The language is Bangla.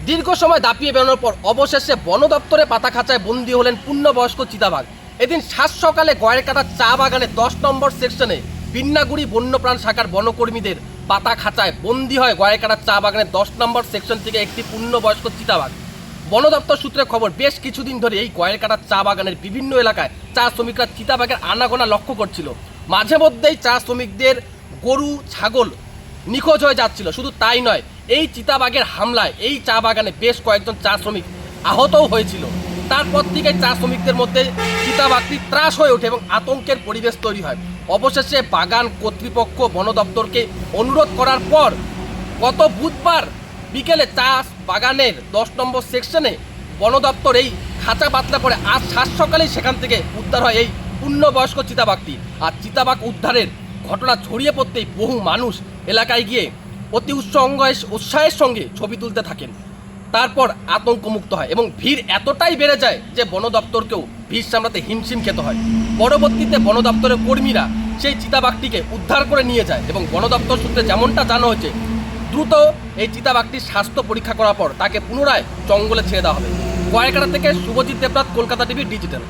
দীর্ঘ সময় দাপিয়ে বেরোনোর পর অবশেষে বন দপ্তরে পাতা খাঁচায় বন্দী হলেন পূর্ণবয়স্ক চিতাবাঘ। এদিন সাত সকালে গয়েরকাটা চা বাগানে 10 নম্বর সেকশনে বিন্নাগুড়ি বন্যপ্রাণ শাখার বনকর্মীদের পাতা খাঁচায় বন্দী হয় গয়েরকাটা চা বাগানের 10 নম্বর সেকশন থেকে একটি পূর্ণবয়স্ক চিতাবাঘ। বন দপ্তর সূত্রে খবর, বেশ কিছুদিন ধরে এই গয়েরকাটা চা বাগানের বিভিন্ন এলাকায় চা শ্রমিকরা চিতাবাঘের আনাগোনা লক্ষ্য করছিল। মাঝে মধ্যেই চা শ্রমিকদের গরু ছাগল নিখোঁজ হয়ে যাচ্ছিল। শুধু তাই নয়, এই চিতাবাঘের হামলায় এই চা বাগানে বেশ কয়েকজন চা শ্রমিক আহতও হয়েছিল। তারপর থেকে চা শ্রমিকদের মধ্যে চিতাবাঘটি ত্রাস হয়ে ওঠে এবং আতঙ্কের পরিবেশ তৈরি হয়। অবশেষে বাগান কর্তৃপক্ষ বন দপ্তরকে অনুরোধ করার পর গত বুধবার বিকেলে চা বাগানের 10 নম্বর সেকশনে বন দপ্তর এই খাঁচা বাতলা পরে আজ সাত সকালেই সেখান থেকে উদ্ধার হয় এই পূর্ণবয়স্ক চিতাবাঘটি। আর চিতাবাঘ উদ্ধারের ঘটনা ছড়িয়ে পড়তেই বহু মানুষ এলাকায় গিয়ে অতি উৎসাহের সঙ্গে ছবি তুলতে থাকেন। তারপর আতঙ্কমুক্ত হয় এবং ভিড় এতটাই বেড়ে যায় যে বন দপ্তরকেও ভিড় সামলাতে হিমশিম খেতে হয়। পরবর্তীতে বন দপ্তরের কর্মীরা সেই চিতাবাঘটিকে উদ্ধার করে নিয়ে যায় এবং বন দপ্তর সূত্রে যেমনটা জানা হয়েছে, দ্রুত এই চিতাবাঘটির স্বাস্থ্য পরীক্ষা করার পর তাকে পুনরায় জঙ্গলে ছেড়ে দেওয়া হবে। গয়েরকাটা থেকে শুভজিৎ দেবনাথ, কলকাতা টিভি ডিজিটাল।